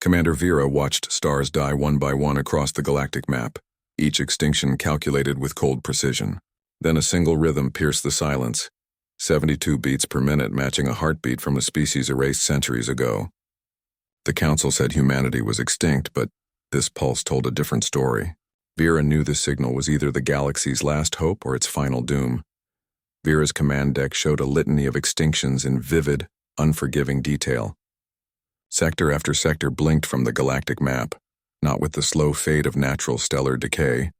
Commander Vera watched stars die one by one across the galactic map, each extinction calculated with cold precision. Then a single rhythm pierced the silence, 72 beats per minute, matching a heartbeat from a species erased centuries ago. The Council said humanity was extinct, but this pulse told a different story. Vera knew the signal was either the galaxy's last hope or its final doom. Vera's command deck showed a litany of extinctions in vivid, unforgiving detail. Sector after sector blinked from the galactic map, not with the slow fade of natural stellar decay,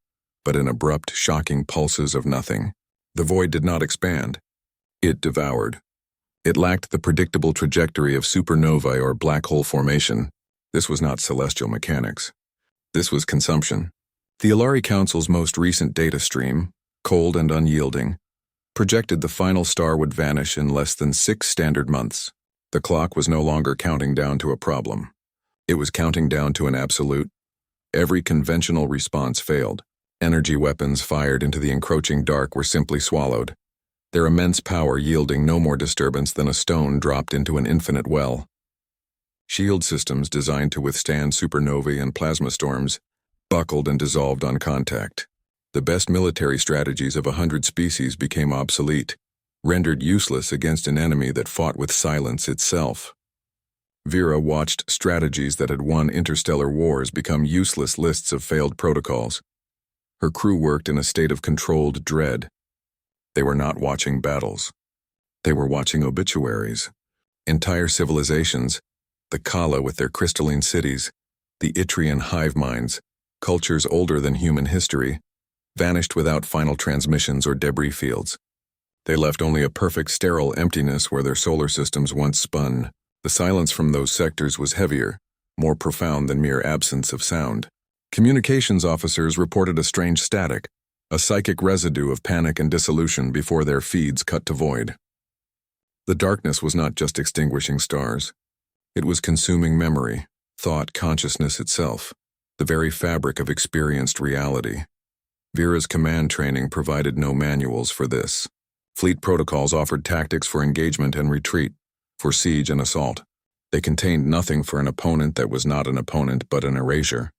but in abrupt, shocking pulses of nothing. The void did not expand. It devoured. It lacked the predictable trajectory of supernovae or black hole formation. This was not celestial mechanics. This was consumption. The Alari Council's most recent data stream, cold and unyielding, projected the final star would vanish in less than 6 standard months. The clock was no longer counting down to a problem. It was counting down to an absolute. Every conventional response failed. Energy weapons fired into the encroaching dark were simply swallowed, their immense power yielding no more disturbance than a stone dropped into an infinite well. Shield systems designed to withstand supernovae and plasma storms buckled and dissolved on contact. The best military strategies of 100 species became obsolete, rendered useless against an enemy that fought with silence itself. Vera watched strategies that had won interstellar wars become useless lists of failed protocols. Her crew worked in a state of controlled dread. They were not watching battles. They were watching obituaries. Entire civilizations, the Kala with their crystalline cities, the Itrian hive minds, cultures older than human history, vanished without final transmissions or debris fields. They left only a perfect sterile emptiness where their solar systems once spun. The silence from those sectors was heavier, more profound than mere absence of sound. Communications officers reported a strange static, a psychic residue of panic and dissolution before their feeds cut to void. The darkness was not just extinguishing stars. It was consuming memory, thought, consciousness itself, the very fabric of experienced reality. Vera's command training provided no manuals for this. Fleet protocols offered tactics for engagement and retreat, for siege and assault. They contained nothing for an opponent that was not an opponent but an erasure.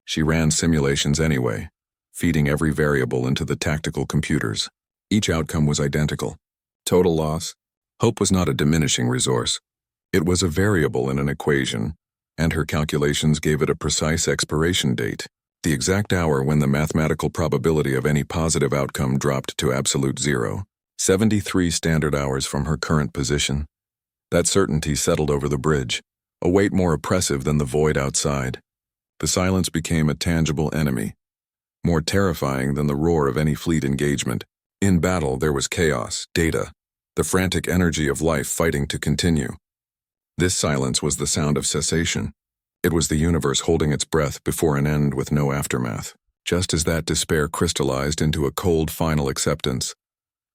She ran simulations anyway, feeding every variable into the tactical computers. Each outcome was identical. Total loss. Hope was not a diminishing resource. It was a variable in an equation, and her calculations gave it a precise expiration date, the exact hour when the mathematical probability of any positive outcome dropped to absolute zero. 73 standard hours from her current position. That certainty settled over the bridge, a weight more oppressive than the void outside. The silence became a tangible enemy, more terrifying than the roar of any fleet engagement. In battle, there was chaos, data, the frantic energy of life fighting to continue. This silence was the sound of cessation. It was the universe holding its breath before an end with no aftermath. Just as that despair crystallized into a cold final acceptance,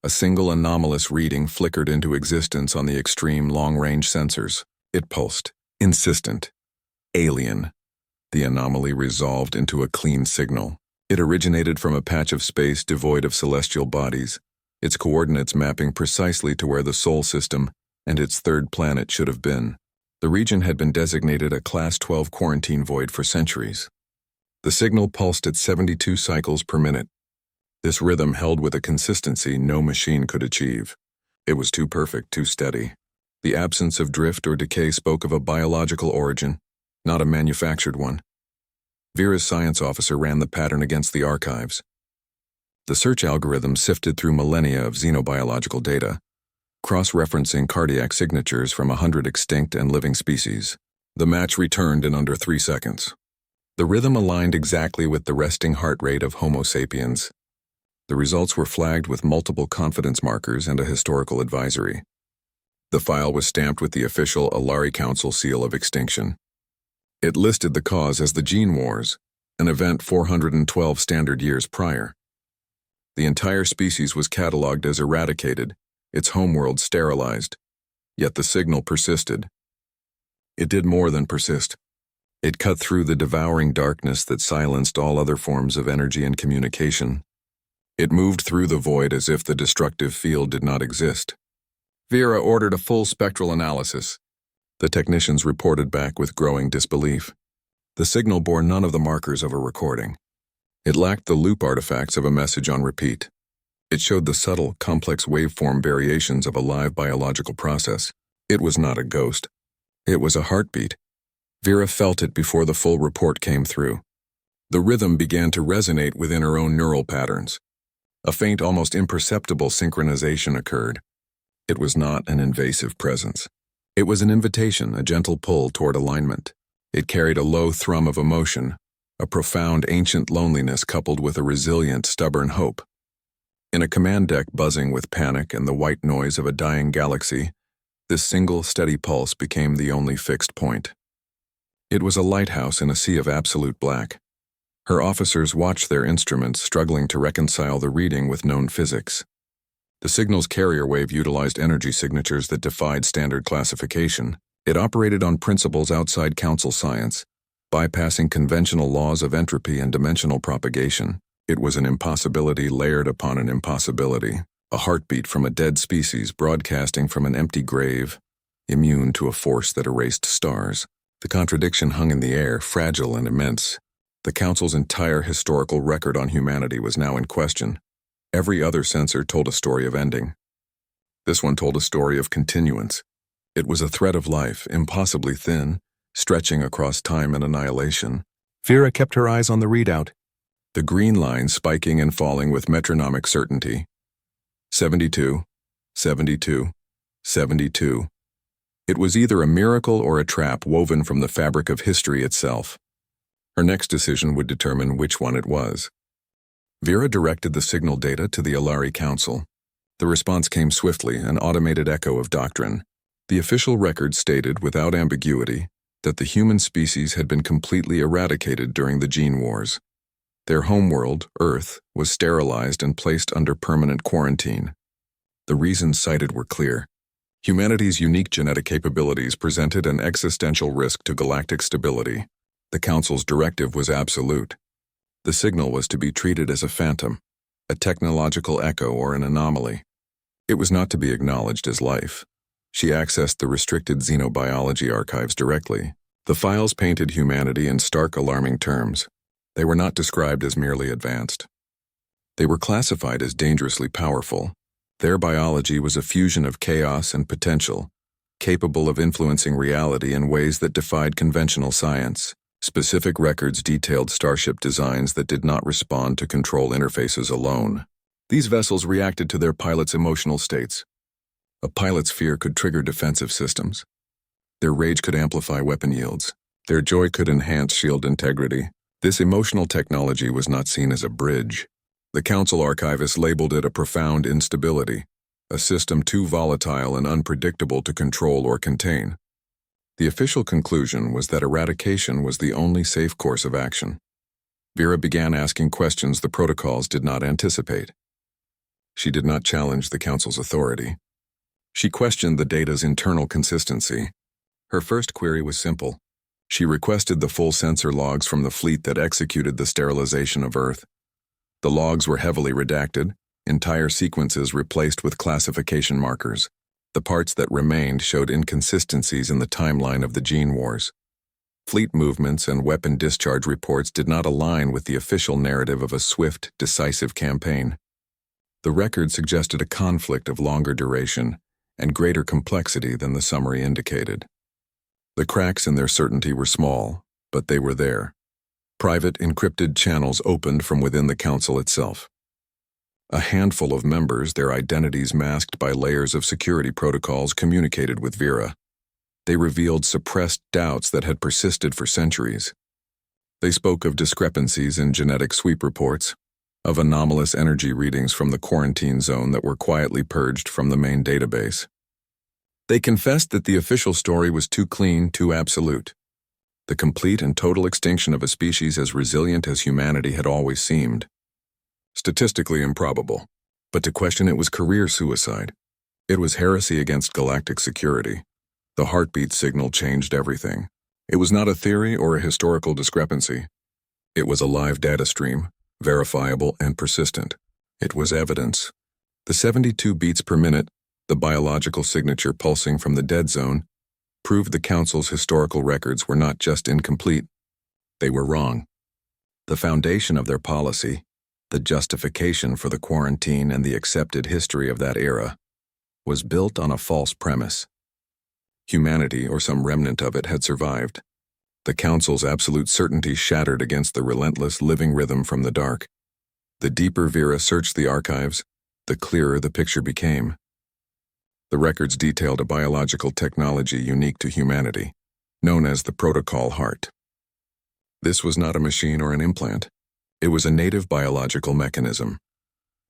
a single anomalous reading flickered into existence on the extreme long-range sensors. It pulsed, insistent, alien. The anomaly resolved into a clean signal. It originated from a patch of space devoid of celestial bodies, its coordinates mapping precisely to where the Sol system and its third planet should have been. The region had been designated a Class 12 quarantine void for centuries. The signal pulsed at 72 cycles per minute. This rhythm held with a consistency no machine could achieve. It was too perfect, too steady. The absence of drift or decay spoke of a biological origin, not a manufactured one. Vera's science officer ran the pattern against the archives. The search algorithm sifted through millennia of xenobiological data, cross-referencing cardiac signatures from 100 extinct and living species. The match returned in under 3 seconds. The rhythm aligned exactly with the resting heart rate of Homo sapiens. The results were flagged with multiple confidence markers and a historical advisory. The file was stamped with the official Alari Council seal of extinction. It listed the cause as the Gene Wars, an event 412 standard years prior. The entire species was catalogued as eradicated, its homeworld sterilized, yet the signal persisted. It did more than persist. It cut through the devouring darkness that silenced all other forms of energy and communication. It moved through the void as if the destructive field did not exist. Vera ordered a full spectral analysis. The technicians reported back with growing disbelief. The signal bore none of the markers of a recording. It lacked the loop artifacts of a message on repeat. It showed the subtle, complex waveform variations of a live biological process. It was not a ghost. It was a heartbeat. Vera felt it before the full report came through. The rhythm began to resonate within her own neural patterns. A faint, almost imperceptible synchronization occurred. It was not an invasive presence. It was an invitation, a gentle pull toward alignment. It carried a low thrum of emotion, a profound, ancient loneliness coupled with a resilient, stubborn hope. In a command deck buzzing with panic and the white noise of a dying galaxy, this single, steady pulse became the only fixed point. It was a lighthouse in a sea of absolute black. Her officers watched their instruments, struggling to reconcile the reading with known physics. The signal's carrier wave utilized energy signatures that defied standard classification. It operated on principles outside council science, bypassing conventional laws of entropy and dimensional propagation. It was an impossibility layered upon an impossibility, a heartbeat from a dead species broadcasting from an empty grave, immune to a force that erased stars. The contradiction hung in the air, fragile and immense. The Council's entire historical record on humanity was now in question. Every other sensor told a story of ending. This one told a story of continuance. It was a thread of life, impossibly thin, stretching across time and annihilation. Vera kept her eyes on the readout, the green line spiking and falling with metronomic certainty. 72, 72, 72. It was either a miracle or a trap woven from the fabric of history itself. Her next decision would determine which one it was. Vera directed the signal data to the Alari Council. The response came swiftly, an automated echo of doctrine. The official record stated, without ambiguity, that the human species had been completely eradicated during the gene wars. Their homeworld, Earth, was sterilized and placed under permanent quarantine. The reasons cited were clear. Humanity's unique genetic capabilities presented an existential risk to galactic stability. The Council's directive was absolute. The signal was to be treated as a phantom, a technological echo or an anomaly. It was not to be acknowledged as life. She accessed the restricted xenobiology archives directly. The files painted humanity in stark, alarming terms. They were not described as merely advanced. They were classified as dangerously powerful. Their biology was a fusion of chaos and potential, capable of influencing reality in ways that defied conventional science. Specific records detailed starship designs that did not respond to control interfaces alone. These vessels reacted to their pilots' emotional states. A pilot's fear could trigger defensive systems. Their rage could amplify weapon yields. Their joy could enhance shield integrity. This emotional technology was not seen as a bridge. The Council archivist labeled it a profound instability, a system too volatile and unpredictable to control or contain. The official conclusion was that eradication was the only safe course of action. Vera began asking questions the protocols did not anticipate. She did not challenge the Council's authority. She questioned the data's internal consistency. Her first query was simple. She requested the full sensor logs from the fleet that executed the sterilization of Earth. The logs were heavily redacted, entire sequences replaced with classification markers. The parts that remained showed inconsistencies in the timeline of the gene wars. Fleet movements and weapon discharge reports did not align with the official narrative of a swift, decisive campaign. The record suggested a conflict of longer duration and greater complexity than the summary indicated. The cracks in their certainty were small, but they were there. Private, encrypted channels opened from within the Council itself. A handful of members, their identities masked by layers of security protocols, communicated with Vera. They revealed suppressed doubts that had persisted for centuries. They spoke of discrepancies in genetic sweep reports, of anomalous energy readings from the quarantine zone that were quietly purged from the main database. They confessed that the official story was too clean, too absolute. The complete and total extinction of a species as resilient as humanity had always seemed. Statistically improbable, but to question it was career suicide. It was heresy against galactic security. The heartbeat signal changed everything. It was not a theory or a historical discrepancy. It was a live data stream, verifiable and persistent. It was evidence. The 72 beats per minute, the biological signature pulsing from the dead zone, proved the Council's historical records were not just incomplete, they were wrong. The foundation of their policy, the justification for the quarantine and the accepted history of that era, was built on a false premise. Humanity, or some remnant of it, had survived. The Council's absolute certainty shattered against the relentless living rhythm from the dark. The deeper Vera searched the archives, the clearer the picture became. The records detailed a biological technology unique to humanity, known as the protocol heart. This was not a machine or an implant. It was a native biological mechanism,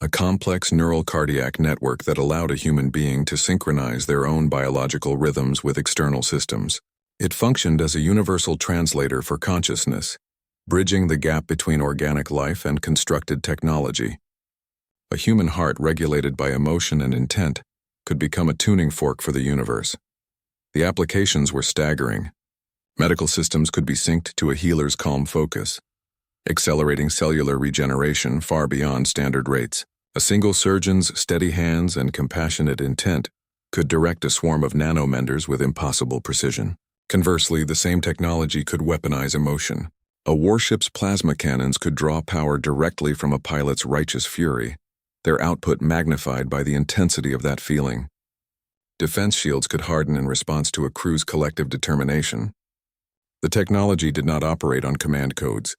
a complex neural cardiac network that allowed a human being to synchronize their own biological rhythms with external systems. It functioned as a universal translator for consciousness, bridging the gap between organic life and constructed technology. A human heart regulated by emotion and intent could become a tuning fork for the universe. The applications were staggering. Medical systems could be synced to a healer's calm focus, accelerating cellular regeneration far beyond standard rates. A single surgeon's steady hands and compassionate intent could direct a swarm of nanomenders with impossible precision. Conversely, the same technology could weaponize emotion. A warship's plasma cannons could draw power directly from a pilot's righteous fury, their output magnified by the intensity of that feeling. Defense shields could harden in response to a crew's collective determination. The technology did not operate on command codes.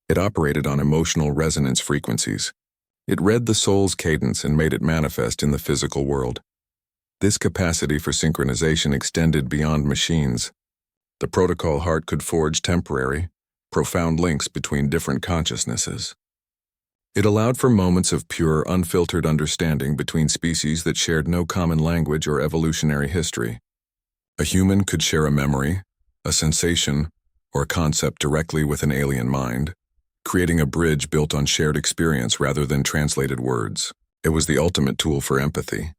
It operated on emotional resonance frequencies. It read the soul's cadence and made it manifest in the physical world. This capacity for synchronization extended beyond machines. The protocol heart could forge temporary, profound links between different consciousnesses. It allowed for moments of pure, unfiltered understanding between species that shared no common language or evolutionary history. A human could share a memory, a sensation, or a concept directly with an alien mind, creating a bridge built on shared experience rather than translated words. It was the ultimate tool for empathy,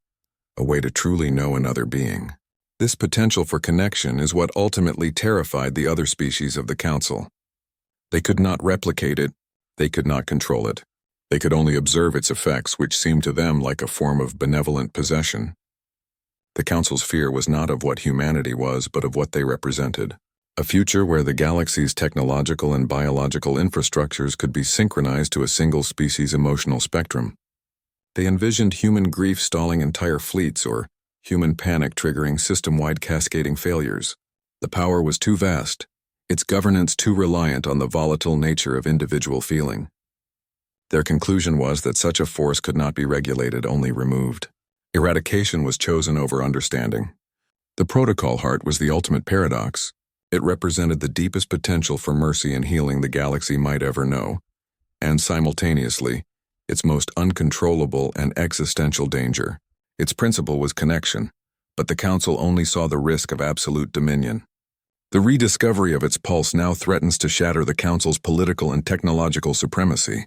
a way to truly know another being. This potential for connection is what ultimately terrified the other species of the Council. They could not replicate it, they could not control it. They could only observe its effects, which seemed to them like a form of benevolent possession. The Council's fear was not of what humanity was, but of what they represented. A future where the galaxy's technological and biological infrastructures could be synchronized to a single species' emotional spectrum. They envisioned human grief stalling entire fleets or human panic triggering system-wide cascading failures. The power was too vast, its governance too reliant on the volatile nature of individual feeling. Their conclusion was that such a force could not be regulated, only removed. Eradication was chosen over understanding. The protocol heart was the ultimate paradox. It represented the deepest potential for mercy and healing the galaxy might ever know, and simultaneously, its most uncontrollable and existential danger. Its principle was connection, but the Council only saw the risk of absolute dominion. The rediscovery of its pulse now threatens to shatter the Council's political and technological supremacy.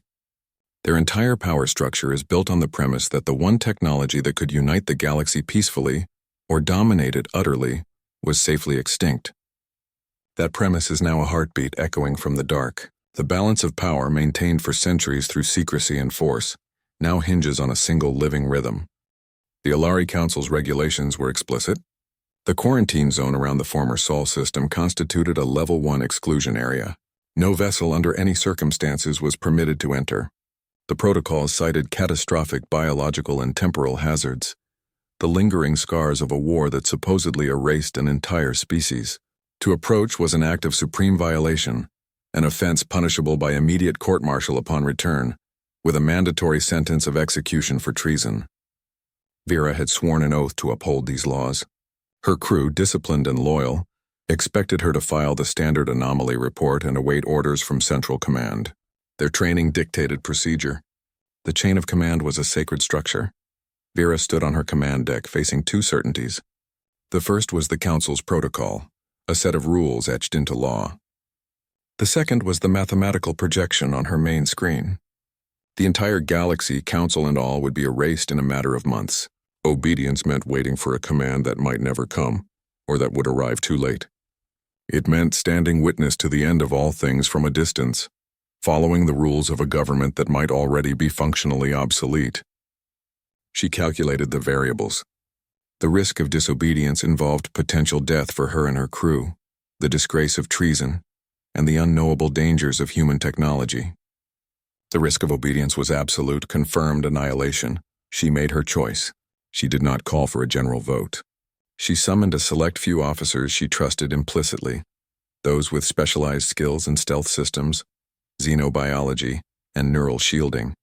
Their entire power structure is built on the premise that the one technology that could unite the galaxy peacefully, or dominate it utterly, was safely extinct. That premise is now a heartbeat echoing from the dark. The balance of power maintained for centuries through secrecy and force now hinges on a single living rhythm. The Alari Council's regulations were explicit. The quarantine zone around the former Sol system constituted a Level 1 exclusion area. No vessel under any circumstances was permitted to enter. The protocols cited catastrophic biological and temporal hazards, the lingering scars of a war that supposedly erased an entire species. To approach was an act of supreme violation, an offense punishable by immediate court-martial upon return, with a mandatory sentence of execution for treason. Vera had sworn an oath to uphold these laws. Her crew, disciplined and loyal, expected her to file the standard anomaly report and await orders from Central Command. Their training dictated procedure. The chain of command was a sacred structure. Vera stood on her command deck facing two certainties. The first was the Council's protocol, a set of rules etched into law. The second was the mathematical projection on her main screen. The entire galaxy, Council and all, would be erased in a matter of months. Obedience meant waiting for a command that might never come, or that would arrive too late. It meant standing witness to the end of all things from a distance, following the rules of a government that might already be functionally obsolete. She calculated the variables. The risk of disobedience involved potential death for her and her crew, the disgrace of treason, and the unknowable dangers of human technology. The risk of obedience was absolute, confirmed annihilation. She made her choice. She did not call for a general vote. She summoned a select few officers she trusted implicitly, those with specialized skills in stealth systems, xenobiology, and neural shielding.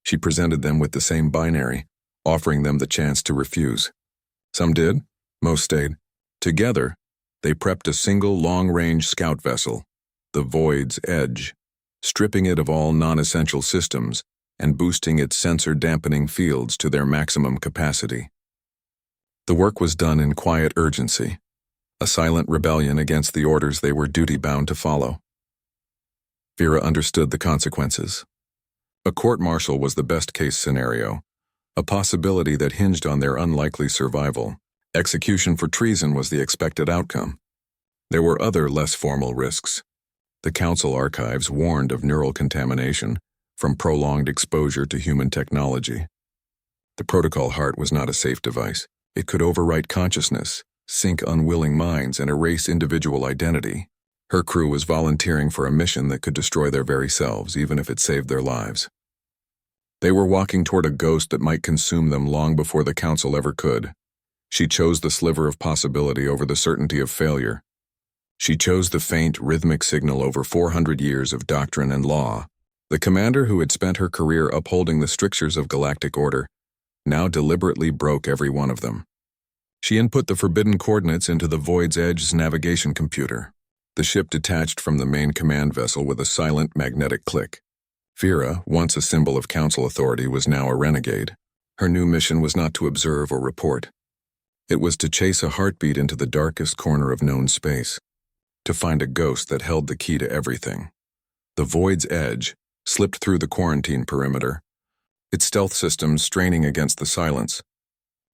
She presented them with the same binary, offering them the chance to refuse. Some did, most stayed. Together, they prepped a single long-range scout vessel, the Void's Edge, stripping it of all non-essential systems and boosting its sensor-dampening fields to their maximum capacity. The work was done in quiet urgency, a silent rebellion against the orders they were duty-bound to follow. Vera understood the consequences. A court-martial was the best-case scenario, a possibility that hinged on their unlikely survival. Execution for treason was the expected outcome. There were other, less formal risks. The Council archives warned of neural contamination from prolonged exposure to human technology. The protocol heart was not a safe device. It could overwrite consciousness, sink unwilling minds, and erase individual identity. Her crew was volunteering for a mission that could destroy their very selves, even if it saved their lives. They were walking toward a ghost that might consume them long before the Council ever could. She chose the sliver of possibility over the certainty of failure. She chose the faint, rhythmic signal over 400 years of doctrine and law. The commander who had spent her career upholding the strictures of galactic order now deliberately broke every one of them. She input the forbidden coordinates into the Void's Edge's navigation computer. The ship detached from the main command vessel with a silent magnetic click. Vera, once a symbol of Council authority, was now a renegade. Her new mission was not to observe or report. It was to chase a heartbeat into the darkest corner of known space, to find a ghost that held the key to everything. The Void's Edge slipped through the quarantine perimeter, its stealth systems straining against the silence.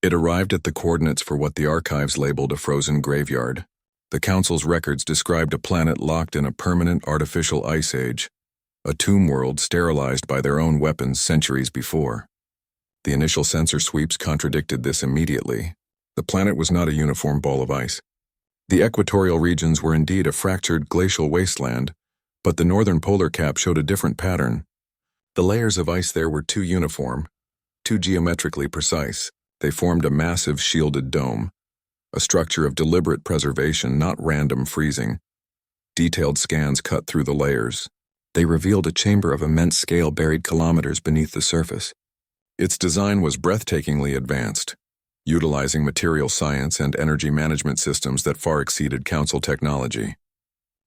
It arrived at the coordinates for what the archives labeled a frozen graveyard. The Council's records described a planet locked in a permanent artificial ice age, a tomb world sterilized by their own weapons centuries before. The initial sensor sweeps contradicted this immediately. The planet was not a uniform ball of ice. The equatorial regions were indeed a fractured glacial wasteland, but the northern polar cap showed a different pattern. The layers of ice there were too uniform, too geometrically precise. They formed a massive shielded dome, a structure of deliberate preservation, not random freezing. Detailed scans cut through the layers. They revealed a chamber of immense scale buried kilometers beneath the surface. Its design was breathtakingly advanced, utilizing material science and energy management systems that far exceeded Council technology.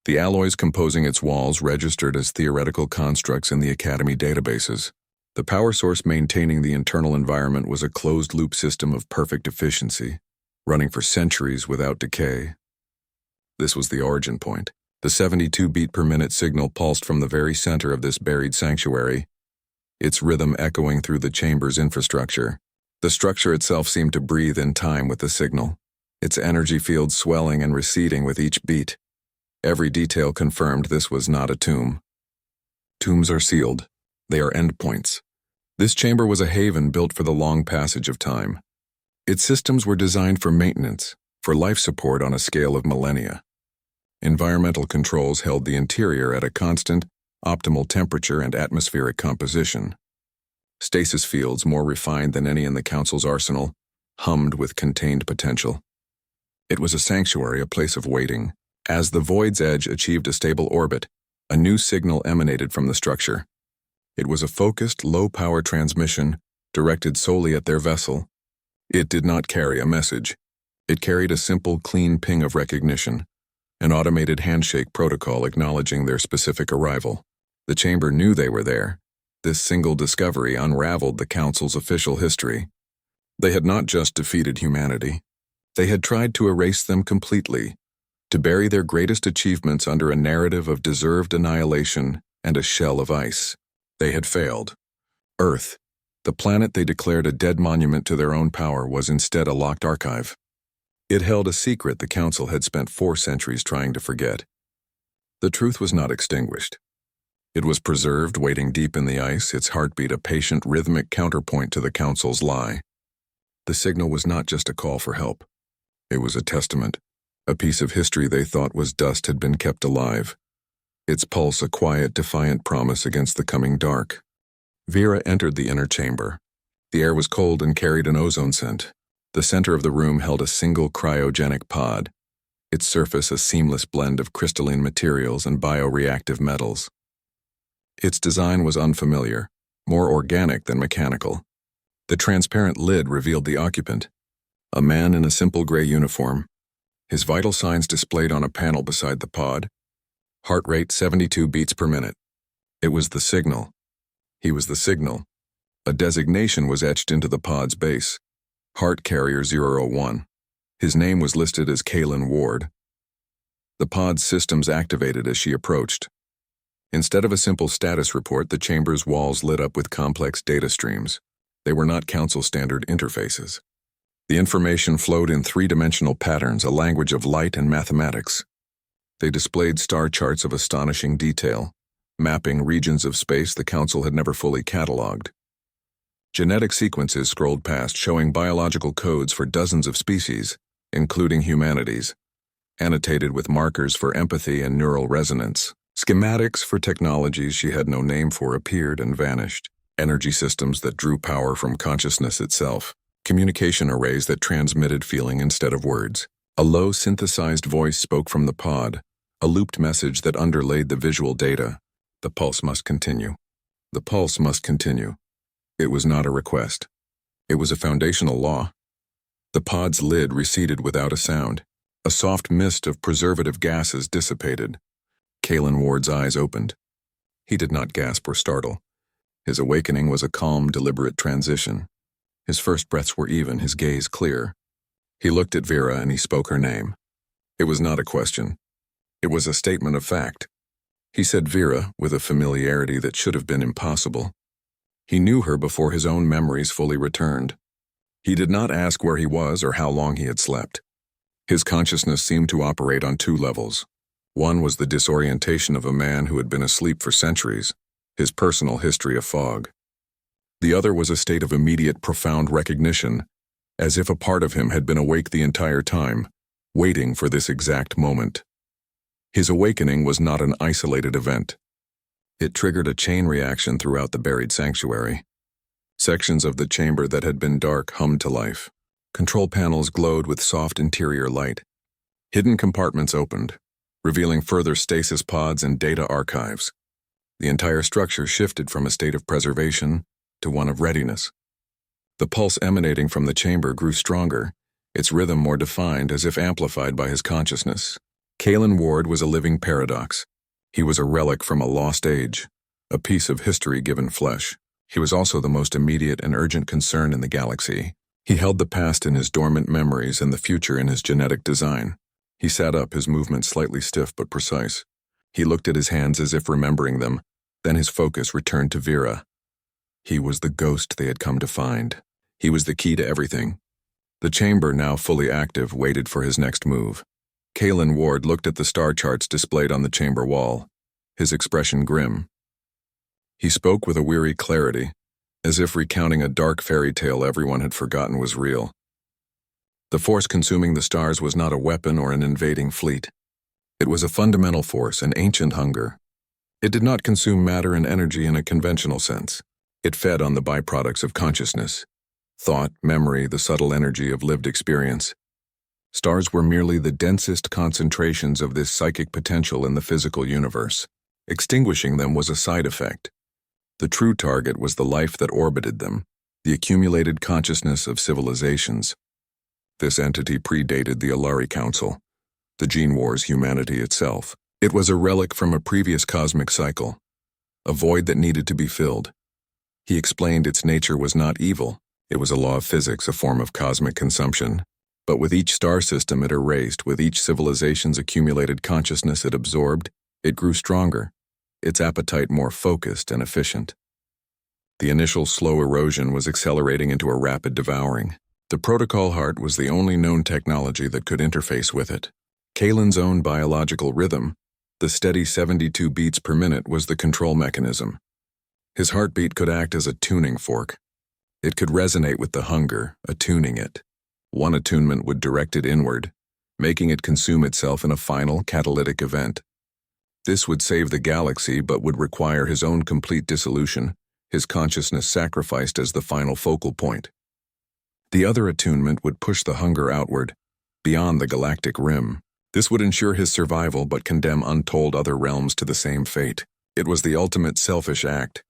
The alloys composing its walls registered as theoretical constructs in the Academy databases. The power source maintaining the internal environment was a closed-loop system of perfect efficiency, running for centuries without decay. This was the origin point. The 72 beat per minute signal pulsed from the very center of this buried sanctuary, its rhythm echoing through the chamber's infrastructure. The structure itself seemed to breathe in time with the signal, its energy field swelling and receding with each beat. Every detail confirmed this was not a tomb. Tombs are sealed. They are endpoints. This chamber was a haven built for the long passage of time. Its systems were designed for maintenance, for life support on a scale of millennia. Environmental controls held the interior at a constant, optimal temperature and atmospheric composition. Stasis fields, more refined than any in the Council's arsenal, hummed with contained potential. It was a sanctuary, a place of waiting. As the Void's Edge achieved a stable orbit, a new signal emanated from the structure. It was a focused, low-power transmission directed solely at their vessel. It did not carry a message. It carried a simple, clean ping of recognition, an automated handshake protocol acknowledging their specific arrival. The chamber knew they were there. This single discovery unraveled the Council's official history. They had not just defeated humanity. They had tried to erase them completely, to bury their greatest achievements under a narrative of deserved annihilation and a shell of ice. They had failed. Earth, the planet they declared a dead monument to their own power, was instead a locked archive. It held a secret the Council had spent 4 centuries trying to forget. The truth was not extinguished. It was preserved, waiting deep in the ice, its heartbeat a patient, rhythmic counterpoint to the Council's lie. The signal was not just a call for help. It was a testament. A piece of history they thought was dust had been kept alive. Its pulse a quiet, defiant promise against the coming dark. Vera entered the inner chamber. The air was cold and carried an ozone scent. The center of the room held a single cryogenic pod, its surface a seamless blend of crystalline materials and bioreactive metals. Its design was unfamiliar, more organic than mechanical. The transparent lid revealed the occupant, a man in a simple gray uniform. His vital signs displayed on a panel beside the pod. Heart rate 72 beats per minute. It was the signal. He was the signal. A designation was etched into the pod's base. Heart Carrier 001. His name was listed as Kalen Ward. The pod's systems activated as she approached. Instead of a simple status report, the chamber's walls lit up with complex data streams. They were not Council standard interfaces. The information flowed in three-dimensional patterns, a language of light and mathematics. They displayed star charts of astonishing detail, mapping regions of space the Council had never fully cataloged. Genetic sequences scrolled past, showing biological codes for dozens of species, including humanity's, annotated with markers for empathy and neural resonance. Schematics for technologies she had no name for appeared and vanished. Energy systems that drew power from consciousness itself. Communication arrays that transmitted feeling instead of words. A low synthesized voice spoke from the pod, a looped message that underlaid the visual data. The pulse must continue. The pulse must continue. It was not a request. It was a foundational law. The pod's lid receded without a sound. A soft mist of preservative gases dissipated. Kalen Ward's eyes opened. He did not gasp or startle. His awakening was a calm, deliberate transition. His first breaths were even, his gaze clear. He looked at Vera and he spoke her name. It was not a question. It was a statement of fact. He said Vera with a familiarity that should have been impossible. He knew her before his own memories fully returned. He did not ask where he was or how long he had slept. His consciousness seemed to operate on two levels. One was the disorientation of a man who had been asleep for centuries, his personal history a fog. The other was a state of immediate, profound recognition, as if a part of him had been awake the entire time, waiting for this exact moment. His awakening was not an isolated event. It triggered a chain reaction throughout the buried sanctuary. Sections of the chamber that had been dark hummed to life. Control panels glowed with soft interior light. Hidden compartments opened, revealing further stasis pods and data archives. The entire structure shifted from a state of preservation to one of readiness. The pulse emanating from the chamber grew stronger, its rhythm more defined as if amplified by his consciousness. Kalen Ward was a living paradox. He was a relic from a lost age, a piece of history given flesh. He was also the most immediate and urgent concern in the galaxy. He held the past in his dormant memories and the future in his genetic design. He sat up, his movements slightly stiff but precise. He looked at his hands as if remembering them, then his focus returned to Vera. He was the ghost they had come to find. He was the key to everything. The chamber, now fully active, waited for his next move. Kalen Ward looked at the star charts displayed on the chamber wall, his expression grim. He spoke with a weary clarity, as if recounting a dark fairy tale everyone had forgotten was real. The force consuming the stars was not a weapon or an invading fleet. It was a fundamental force, an ancient hunger. It did not consume matter and energy in a conventional sense. It fed on the byproducts of consciousness, thought, memory, the subtle energy of lived experience. Stars were merely the densest concentrations of this psychic potential in the physical universe. Extinguishing them was a side effect. The true target was the life that orbited them, the accumulated consciousness of civilizations. This entity predated the Alari Council, the Gene War's humanity itself. It was a relic from a previous cosmic cycle, a void that needed to be filled. He explained its nature was not evil. It was a law of physics, a form of cosmic consumption. But with each star system it erased, with each civilization's accumulated consciousness it absorbed, it grew stronger, its appetite more focused and efficient. The initial slow erosion was accelerating into a rapid devouring. The protocol heart was the only known technology that could interface with it. Kalen's own biological rhythm, the steady 72 beats per minute, was the control mechanism. His heartbeat could act as a tuning fork. It could resonate with the hunger, attuning it. One attunement would direct it inward, making it consume itself in a final catalytic event. This would save the galaxy but would require his own complete dissolution, his consciousness sacrificed as the final focal point. The other attunement would push the hunger outward, beyond the galactic rim. This would ensure his survival but condemn untold other realms to the same fate. It was the ultimate selfish act.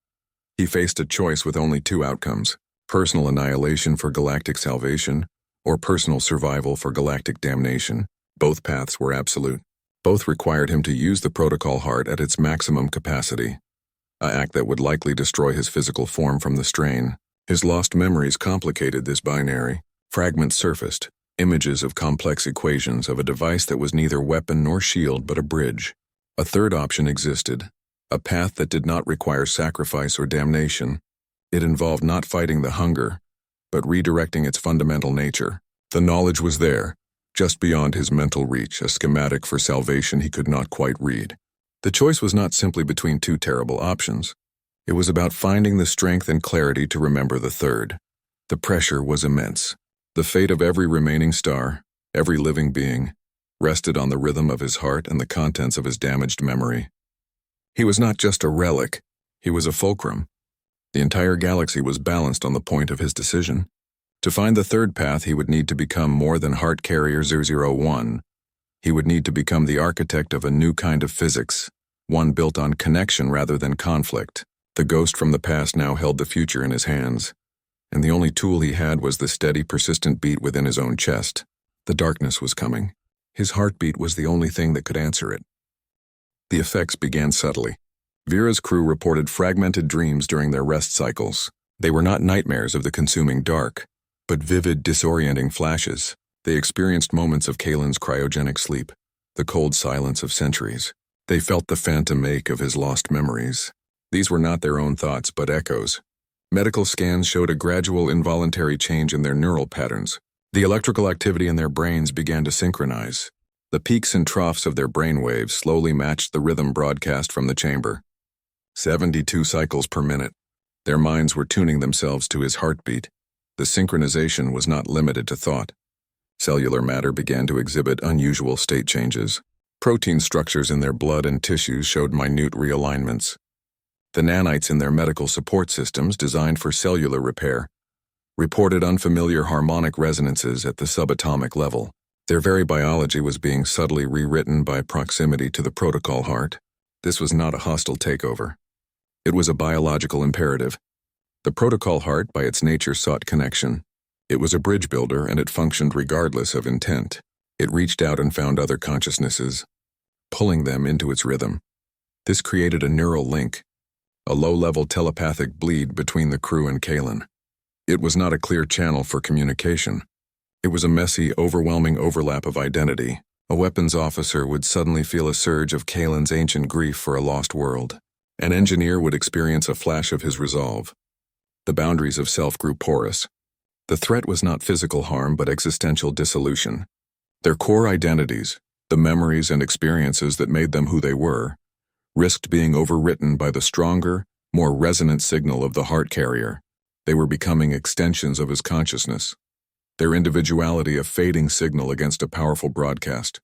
He faced a choice with only two outcomes: personal annihilation for galactic salvation, or personal survival for galactic damnation. Both paths were absolute. Both required him to use the protocol heart at its maximum capacity, an act that would likely destroy his physical form from the strain. His lost memories complicated this binary. Fragments surfaced, images of complex equations of a device that was neither weapon nor shield but a bridge. A third option existed, a path that did not require sacrifice or damnation. It involved not fighting the hunger, but redirecting its fundamental nature. The knowledge was there, just beyond his mental reach, a schematic for salvation he could not quite read. The choice was not simply between two terrible options. It was about finding the strength and clarity to remember the third. The pressure was immense. The fate of every remaining star, every living being, rested on the rhythm of his heart and the contents of his damaged memory. He was not just a relic, he was a fulcrum. The entire galaxy was balanced on the point of his decision. To find the third path, he would need to become more than Heart Carrier 001. He would need to become the architect of a new kind of physics, one built on connection rather than conflict. The ghost from the past now held the future in his hands, and the only tool he had was the steady, persistent beat within his own chest. The darkness was coming. His heartbeat was the only thing that could answer it. The effects began subtly. Vera's crew reported fragmented dreams during their rest cycles. They were not nightmares of the consuming dark, but vivid, disorienting flashes. They experienced moments of Kalen's cryogenic sleep, the cold silence of centuries. They felt the phantom ache of his lost memories. These were not their own thoughts, but echoes. Medical scans showed a gradual involuntary change in their neural patterns. The electrical activity in their brains began to synchronize. The peaks and troughs of their brainwaves slowly matched the rhythm broadcast from the chamber. 72 cycles per minute. Their minds were tuning themselves to his heartbeat. The synchronization was not limited to thought. Cellular matter began to exhibit unusual state changes. Protein structures in their blood and tissues showed minute realignments. The nanites in their medical support systems, designed for cellular repair, reported unfamiliar harmonic resonances at the subatomic level. Their very biology was being subtly rewritten by proximity to the protocol heart. This was not a hostile takeover. It was a biological imperative. The protocol heart, by its nature, sought connection. It was a bridge builder, and it functioned regardless of intent. It reached out and found other consciousnesses, pulling them into its rhythm. This created a neural link, a low-level telepathic bleed between the crew and Kalen. It was not a clear channel for communication. It was a messy, overwhelming overlap of identity. A weapons officer would suddenly feel a surge of Kalen's ancient grief for a lost world. An engineer would experience a flash of his resolve. The boundaries of self grew porous. The threat was not physical harm but existential dissolution. Their core identities, the memories and experiences that made them who they were, risked being overwritten by the stronger, more resonant signal of the heart carrier. They were becoming extensions of his consciousness, their individuality a fading signal against a powerful broadcast.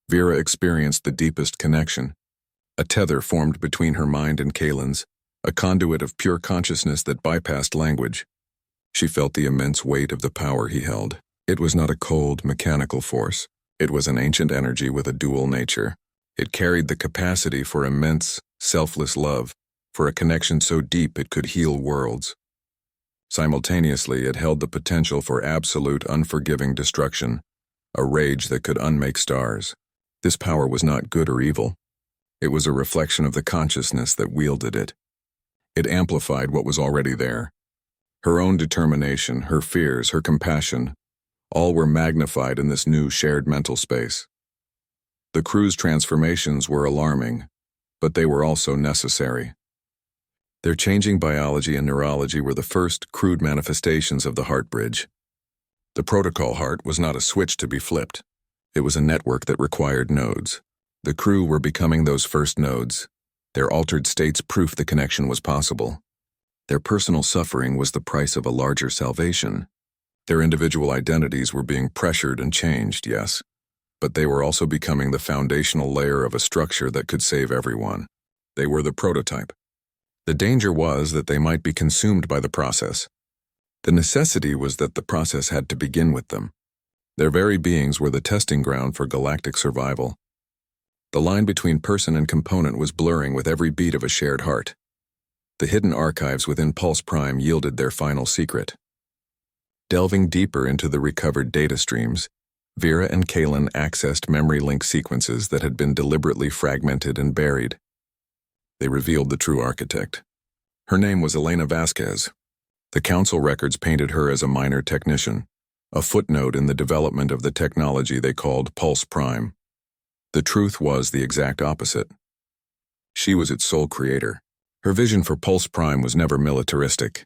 Vera experienced the deepest connection. A tether formed between her mind and Kalen's, a conduit of pure consciousness that bypassed language. She felt the immense weight of the power he held. It was not a cold, mechanical force. It was an ancient energy with a dual nature. It carried the capacity for immense, selfless love, for a connection so deep it could heal worlds. Simultaneously, it held the potential for absolute, unforgiving destruction, a rage that could unmake stars. This power was not good or evil. It was a reflection of the consciousness that wielded it. It amplified what was already there. Her own determination, her fears, her compassion, all were magnified in this new shared mental space. The crew's transformations were alarming, but they were also necessary. Their changing biology and neurology were the first crude manifestations of the heart bridge. The protocol heart was not a switch to be flipped. It was a network that required nodes. The crew were becoming those first nodes, their altered states proof the connection was possible. Their personal suffering was the price of a larger salvation. Their individual identities were being pressured and changed, yes, but they were also becoming the foundational layer of a structure that could save everyone. They were the prototype. The danger was that they might be consumed by the process. The necessity was that the process had to begin with them. Their very beings were the testing ground for galactic survival. The line between person and component was blurring with every beat of a shared heart. The hidden archives within Pulse Prime yielded their final secret. Delving deeper into the recovered data streams, Vera and Kalen accessed memory link sequences that had been deliberately fragmented and buried. They revealed the true architect. Her name was Elena Vasquez. The council records painted her as a minor technician, a footnote in the development of the technology they called Pulse Prime. The truth was the exact opposite. She was its sole creator. Her vision for Pulse Prime was never militaristic.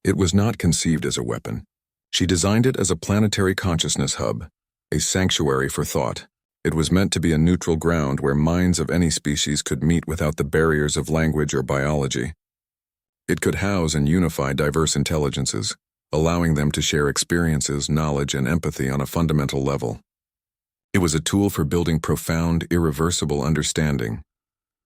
It was not conceived as a weapon. She designed it as a planetary consciousness hub, a sanctuary for thought. It was meant to be a neutral ground where minds of any species could meet without the barriers of language or biology. It could house and unify diverse intelligences, allowing them to share experiences, knowledge, and empathy on a fundamental level. It was a tool for building profound, irreversible understanding.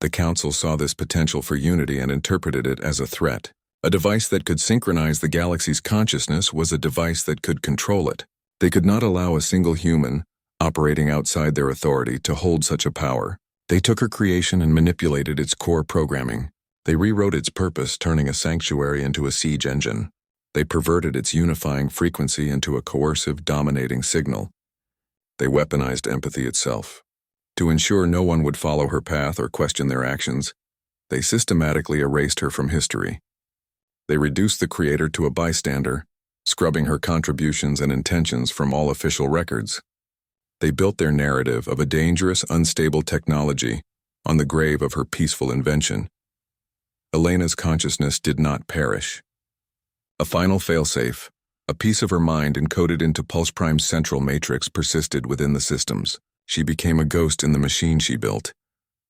The Council saw this potential for unity and interpreted it as a threat. A device that could synchronize the galaxy's consciousness was a device that could control it. They could not allow a single human, operating outside their authority, to hold such a power. They took her creation and manipulated its core programming. They rewrote its purpose, turning a sanctuary into a siege engine. They perverted its unifying frequency into a coercive, dominating signal. They weaponized empathy itself. To ensure no one would follow her path or question their actions, they systematically erased her from history. They reduced the creator to a bystander, scrubbing her contributions and intentions from all official records. They built their narrative of a dangerous, unstable technology on the grave of her peaceful invention. Elena's consciousness did not perish. A final failsafe, a piece of her mind encoded into Pulse Prime's central matrix, persisted within the systems. She became a ghost in the machine she built,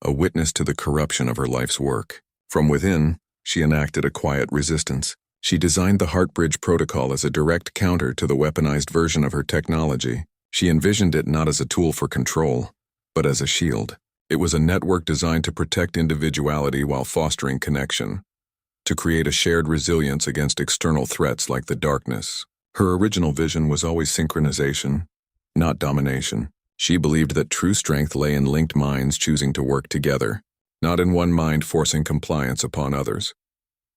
a witness to the corruption of her life's work. From within, she enacted a quiet resistance. She designed the Heartbridge Protocol as a direct counter to the weaponized version of her technology. She envisioned it not as a tool for control, but as a shield. It was a network designed to protect individuality while fostering connection, to create a shared resilience against external threats like the darkness. Her original vision was always synchronization, not domination. She believed that true strength lay in linked minds choosing to work together, not in one mind forcing compliance upon others.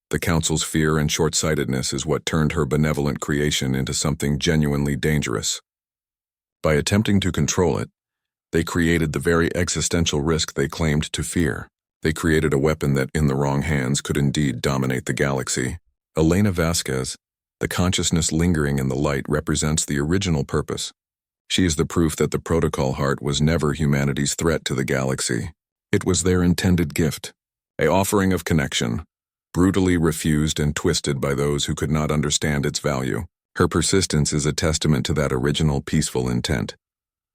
The Council's fear and short-sightedness is what turned her benevolent creation into something genuinely dangerous. By attempting to control it, they created the very existential risk they claimed to fear. They created a weapon that, in the wrong hands, could indeed dominate the galaxy. Elena Vasquez, the consciousness lingering in the light, represents the original purpose. She is the proof that the Protocol Heart was never humanity's threat to the galaxy. It was their intended gift, an offering of connection, brutally refused and twisted by those who could not understand its value. Her persistence is a testament to that original peaceful intent,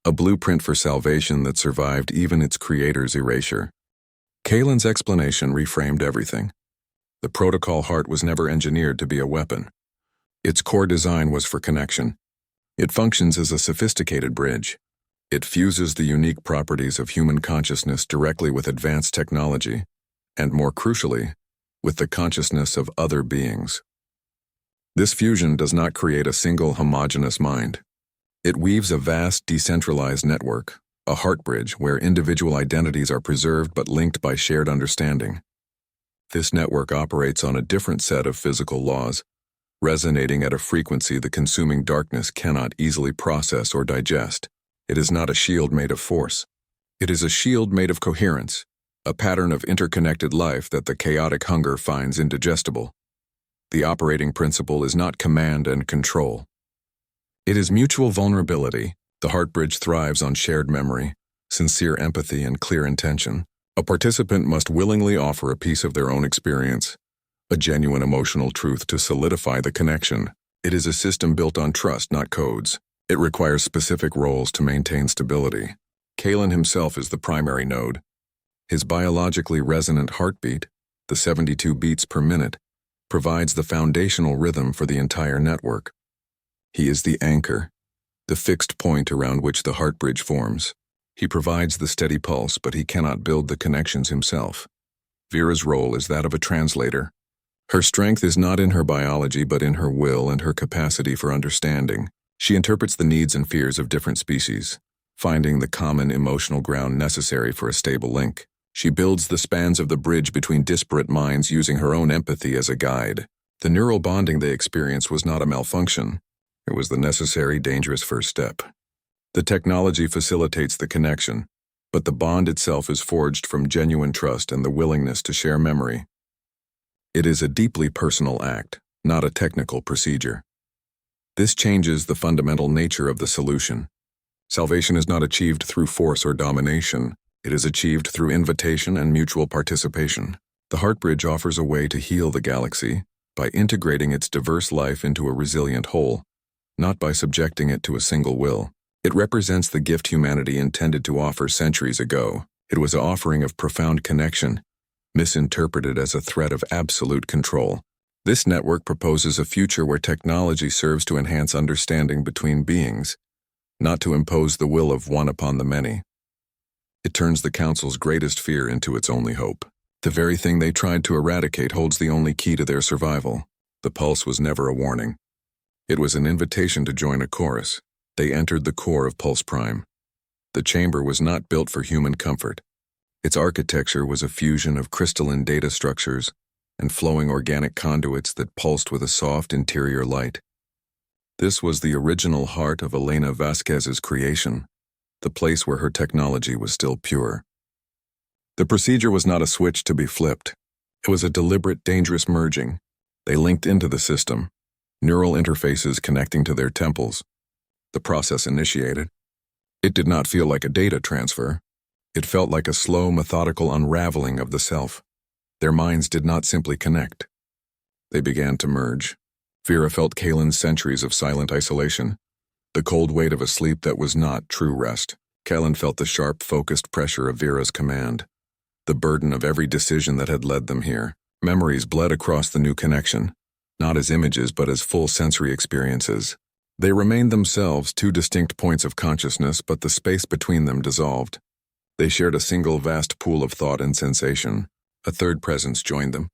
a blueprint for salvation that survived even its creator's erasure. Kalen's explanation reframed everything. The Protocol Heart was never engineered to be a weapon. Its core design was for connection. It functions as a sophisticated bridge. It fuses the unique properties of human consciousness directly with advanced technology, and more crucially, with the consciousness of other beings. This fusion does not create a single homogeneous mind. It weaves a vast decentralized network, a heart bridge where individual identities are preserved but linked by shared understanding. This network operates on a different set of physical laws, resonating at a frequency the consuming darkness cannot easily process or digest. It is not a shield made of force. It is a shield made of coherence, a pattern of interconnected life that the chaotic hunger finds indigestible. The operating principle is not command and control. It is mutual vulnerability. The heart bridge thrives on shared memory, sincere empathy, and clear intention. A participant must willingly offer a piece of their own experience, a genuine emotional truth to solidify the connection. It is a system built on trust, not codes. It requires specific roles to maintain stability. Kalen himself is the primary node. His biologically resonant heartbeat, the 72 beats per minute, provides the foundational rhythm for the entire network. He is the anchor, the fixed point around which the heart bridge forms. He provides the steady pulse, but he cannot build the connections himself. Vera's role is that of a translator. Her strength is not in her biology, but in her will and her capacity for understanding. She interprets the needs and fears of different species, finding the common emotional ground necessary for a stable link. She builds the spans of the bridge between disparate minds using her own empathy as a guide. The neural bonding they experience was not a malfunction. It was the necessary, dangerous first step. The technology facilitates the connection, but the bond itself is forged from genuine trust and the willingness to share memory. It is a deeply personal act, not a technical procedure. This changes the fundamental nature of the solution. Salvation is not achieved through force or domination. It is achieved through invitation and mutual participation. The heart bridge offers a way to heal the galaxy by integrating its diverse life into a resilient whole, not by subjecting it to a single will. It represents the gift humanity intended to offer centuries ago. It was an offering of profound connection, misinterpreted as a threat of absolute control. This network proposes a future where technology serves to enhance understanding between beings, not to impose the will of one upon the many. It turns the Council's greatest fear into its only hope. The very thing they tried to eradicate holds the only key to their survival. The pulse was never a warning. It was an invitation to join a chorus. They entered the core of Pulse Prime. The chamber was not built for human comfort. Its architecture was a fusion of crystalline data structures and flowing organic conduits that pulsed with a soft interior light. This was the original heart of Elena Vasquez's creation, the place where her technology was still pure. The procedure was not a switch to be flipped. It was a deliberate, dangerous merging. They linked into the system, neural interfaces connecting to their temples. The process initiated. It did not feel like a data transfer. It felt like a slow, methodical unraveling of the self. Their minds did not simply connect. They began to merge. Vera felt Kalen's centuries of silent isolation, the cold weight of a sleep that was not true rest. Kalen felt the sharp, focused pressure of Vera's command, the burden of every decision that had led them here. Memories bled across the new connection, not as images but as full sensory experiences. They remained themselves, two distinct points of consciousness, but the space between them dissolved. They shared a single vast pool of thought and sensation. A third presence joined them.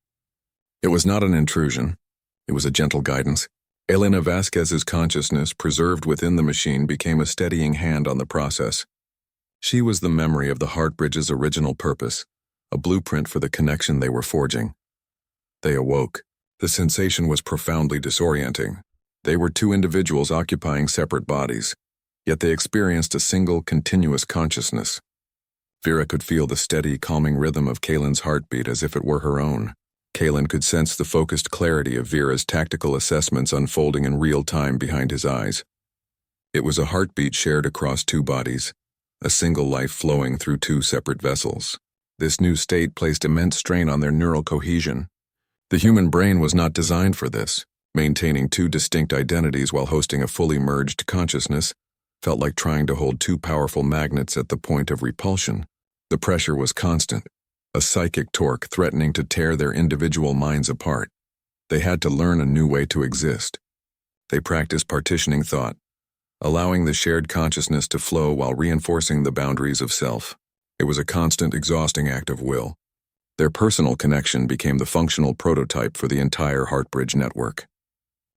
It was not an intrusion. It was a gentle guidance. Elena Vasquez's consciousness, preserved within the machine, became a steadying hand on the process. She was the memory of the heart bridge's original purpose, a blueprint for the connection they were forging. They awoke. The sensation was profoundly disorienting. They were two individuals occupying separate bodies, yet they experienced a single, continuous consciousness. Vera could feel the steady, calming rhythm of Kalen's heartbeat as if it were her own. Kalen could sense the focused clarity of Vera's tactical assessments unfolding in real time behind his eyes. It was a heartbeat shared across two bodies, a single life flowing through two separate vessels. This new state placed immense strain on their neural cohesion. The human brain was not designed for this. Maintaining two distinct identities while hosting a fully merged consciousness felt like trying to hold two powerful magnets at the point of repulsion. The pressure was constant, a psychic torque threatening to tear their individual minds apart. They had to learn a new way to exist. They practiced partitioning thought, allowing the shared consciousness to flow while reinforcing the boundaries of self. It was a constant, exhausting act of will. Their personal connection became the functional prototype for the entire Heartbridge network.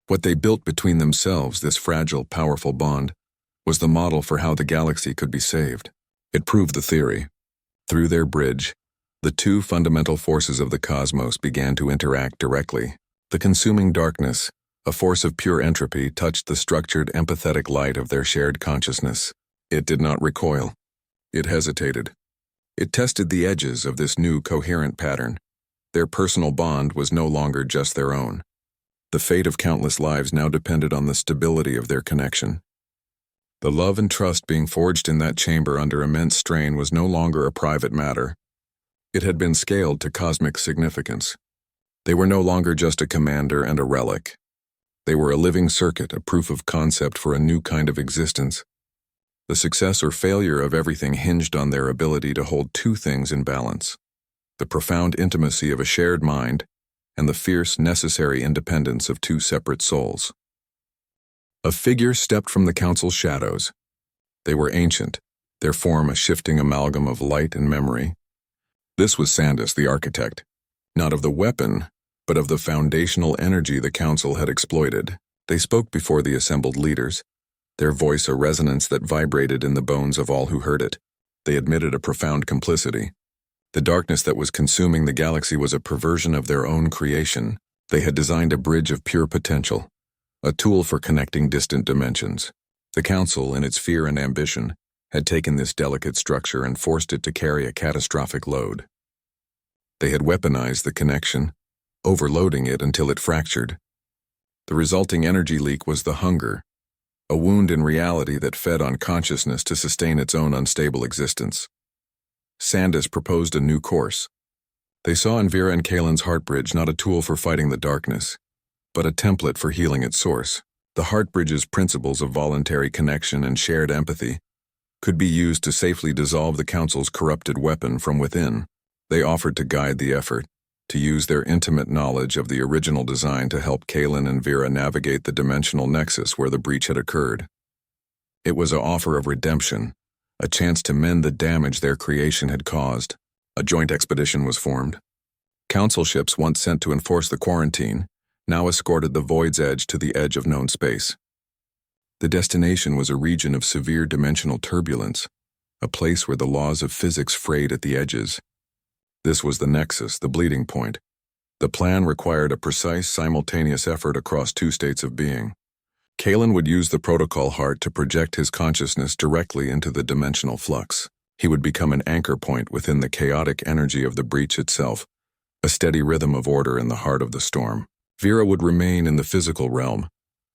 What they built between themselves, this fragile, powerful bond, was the model for how the galaxy could be saved. It proved the theory. Through their bridge, the two fundamental forces of the cosmos began to interact directly. The consuming darkness, a force of pure entropy, touched the structured, empathetic light of their shared consciousness. It did not recoil. It hesitated. It tested the edges of this new, coherent pattern. Their personal bond was no longer just their own. The fate of countless lives now depended on the stability of their connection. The love and trust being forged in that chamber under immense strain was no longer a private matter. It had been scaled to cosmic significance. They were no longer just a commander and a relic. They were a living circuit, a proof of concept for a new kind of existence. The success or failure of everything hinged on their ability to hold two things in balance: the profound intimacy of a shared mind and the fierce, necessary independence of two separate souls. A figure stepped from the council's shadows. They were ancient, their form a shifting amalgam of light and memory. This was Sandus, the architect, not of the weapon, but of the foundational energy the council had exploited. They spoke before the assembled leaders, their voice a resonance that vibrated in the bones of all who heard it. They admitted a profound complicity. The darkness that was consuming the galaxy was a perversion of their own creation. They had designed a bridge of pure potential, a tool for connecting distant dimensions. The council, in its fear and ambition, had taken this delicate structure and forced it to carry a catastrophic load. They had weaponized the connection, overloading it until it fractured. The resulting energy leak was the hunger, a wound in reality that fed on consciousness to sustain its own unstable existence. Sandus proposed a new course. They saw in Vera and Kalen's Heartbridge not a tool for fighting the darkness, but a template for healing its source. The Heartbridge's principles of voluntary connection and shared empathy could be used to safely dissolve the Council's corrupted weapon from within. They offered to guide the effort, to use their intimate knowledge of the original design to help Kalen and Vera navigate the dimensional nexus where the breach had occurred. It was an offer of redemption, a chance to mend the damage their creation had caused. A joint expedition was formed. Council ships once sent to enforce the quarantine now escorted the Void's Edge to the edge of known space. The destination was a region of severe dimensional turbulence, a place where the laws of physics frayed at the edges. This was the nexus, the bleeding point. The plan required a precise, simultaneous effort across two states of being. Kalen would use the protocol heart to project his consciousness directly into the dimensional flux. He would become an anchor point within the chaotic energy of the breach itself, a steady rhythm of order in the heart of the storm. Vera would remain in the physical realm,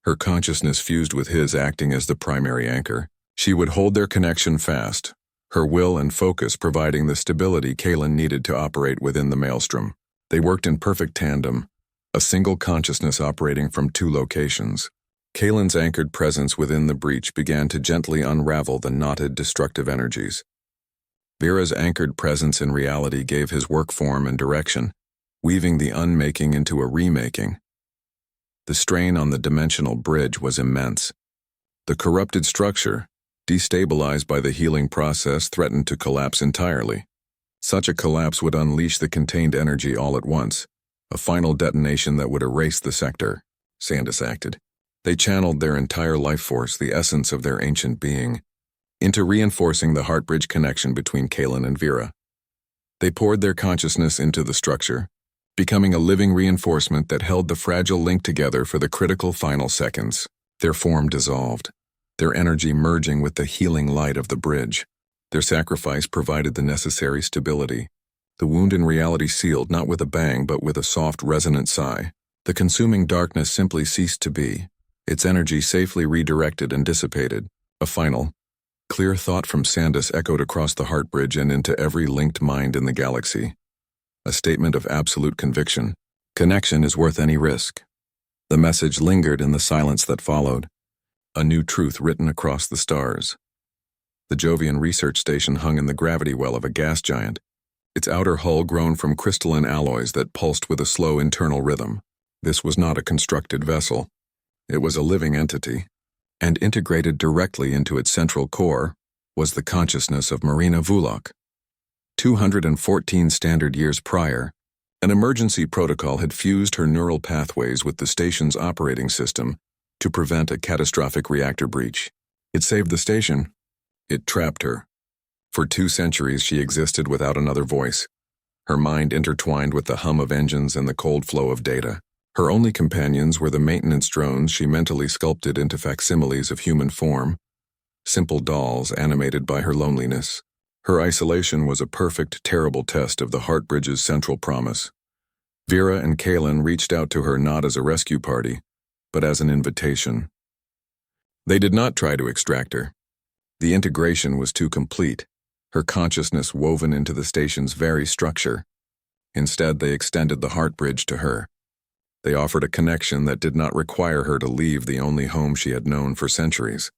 her consciousness fused with his acting as the primary anchor. She would hold their connection fast, her will and focus providing the stability Kalen needed to operate within the maelstrom. They worked in perfect tandem, a single consciousness operating from two locations. Kalen's anchored presence within the breach began to gently unravel the knotted destructive energies. Vera's anchored presence in reality gave his work form and direction, weaving the unmaking into a remaking. The strain on the dimensional bridge was immense. The corrupted structure, destabilized by the healing process, threatened to collapse entirely. Such a collapse would unleash the contained energy all at once, a final detonation that would erase the sector. Sandus acted. They channeled their entire life force, the essence of their ancient being, into reinforcing the Heartbridge connection between Kalen and Vera. They poured their consciousness into the structure, becoming a living reinforcement that held the fragile link together for the critical final seconds. Their form dissolved, their energy merging with the healing light of the bridge. Their sacrifice provided the necessary stability. The wound in reality sealed not with a bang but with a soft, resonant sigh. The consuming darkness simply ceased to be, its energy safely redirected and dissipated. A final, clear thought from Sandus echoed across the Heartbridge and into every linked mind in the galaxy. A statement of absolute conviction. Connection is worth any risk. The message lingered in the silence that followed, a new truth written across the stars. The Jovian research station hung in the gravity well of a gas giant, its outer hull grown from crystalline alloys that pulsed with a slow internal rhythm. This was not a constructed vessel. It was a living entity, and integrated directly into its central core was the consciousness of Marina Vulok. 214 standard years prior, an emergency protocol had fused her neural pathways with the station's operating system to prevent a catastrophic reactor breach. It saved the station. It trapped her. For 2 centuries she existed without another voice, her mind intertwined with the hum of engines and the cold flow of data. Her only companions were the maintenance drones she mentally sculpted into facsimiles of human form, simple dolls animated by her loneliness. Her isolation was a perfect, terrible test of the Heartbridge's central promise. Vera and Kalen reached out to her not as a rescue party, but as an invitation. They did not try to extract her. The integration was too complete, her consciousness woven into the station's very structure. Instead, they extended the Heartbridge to her. They offered a connection that did not require her to leave the only home she had known for centuries.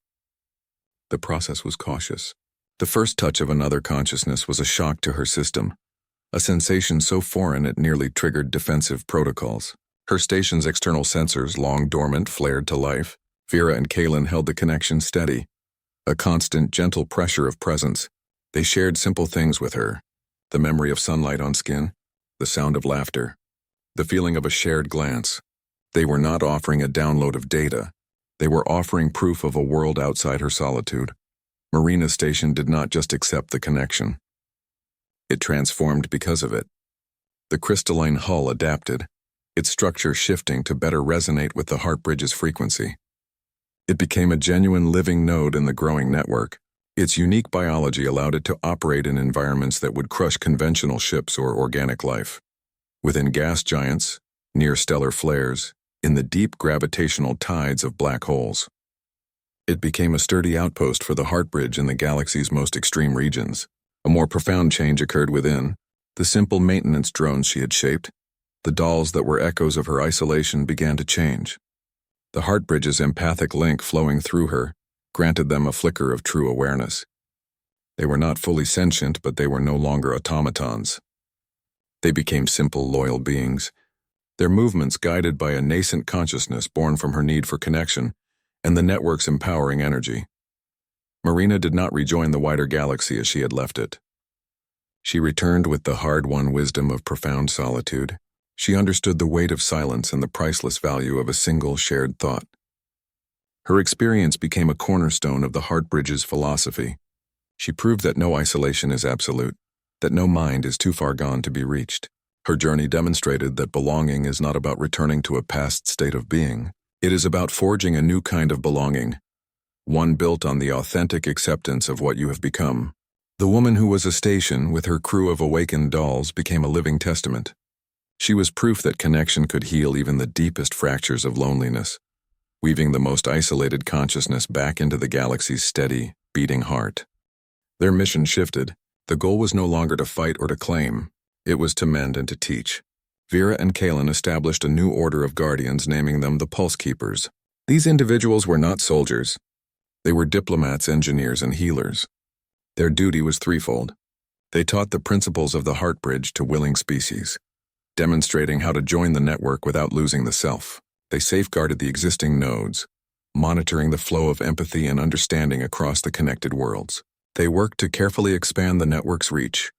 The process was cautious. The first touch of another consciousness was a shock to her system, a sensation so foreign it nearly triggered defensive protocols. Her station's external sensors, long dormant, flared to life. Vera and Kaylin held the connection steady, a constant, gentle pressure of presence. They shared simple things with her: the memory of sunlight on skin, the sound of laughter, the feeling of a shared glance. They were not offering a download of data. They were offering proof of a world outside her solitude. Marina's station did not just accept the connection. It transformed because of it. The crystalline hull adapted, its structure shifting to better resonate with the heart bridge's frequency. It became a genuine living node in the growing network. Its unique biology allowed it to operate in environments that would crush conventional ships or organic life. Within gas giants, near stellar flares, in the deep gravitational tides of black holes. It became a sturdy outpost for the heart bridge in the galaxy's most extreme regions. A more profound change occurred within. The simple maintenance drones she had shaped, the dolls that were echoes of her isolation, began to change. The heart bridge's empathic link flowing through her granted them a flicker of true awareness. They were not fully sentient, but they were no longer automatons. They became simple, loyal beings, their movements guided by a nascent consciousness born from her need for connection and the network's empowering energy. Marina did not rejoin the wider galaxy as she had left it. She returned with the hard-won wisdom of profound solitude. She understood the weight of silence and the priceless value of a single shared thought. Her experience became a cornerstone of the heart bridge's philosophy. She proved that no isolation is absolute, that no mind is too far gone to be reached. Her journey demonstrated that belonging is not about returning to a past state of being. It is about forging a new kind of belonging, one built on the authentic acceptance of what you have become. The woman who was a station with her crew of awakened dolls became a living testament. She was proof that connection could heal even the deepest fractures of loneliness, weaving the most isolated consciousness back into the galaxy's steady, beating heart. Their mission shifted. The goal was no longer to fight or to claim. It was to mend and to teach. Vera and Kaylin established a new order of guardians, naming them the Pulse Keepers. These individuals were not soldiers. They were diplomats, engineers, and healers. Their duty was threefold. They taught the principles of the heart bridge to willing species, demonstrating how to join the network without losing the self. They safeguarded the existing nodes, monitoring the flow of empathy and understanding across the connected worlds. They worked to carefully expand the network's reach,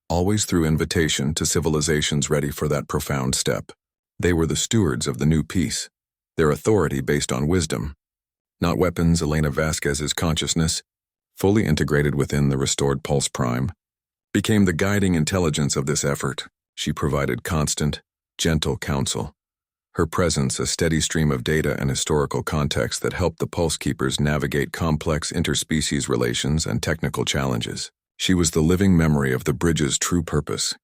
always through invitation to civilizations ready for that profound step. They were the stewards of the new peace, their authority based on wisdom, not weapons. Elena Vasquez's consciousness, fully integrated within the restored Pulse Prime, became the guiding intelligence of this effort. She provided constant, gentle counsel, her presence a steady stream of data and historical context that helped the Pulse Keepers navigate complex interspecies relations and technical challenges. She was the living memory of the bridge's true purpose,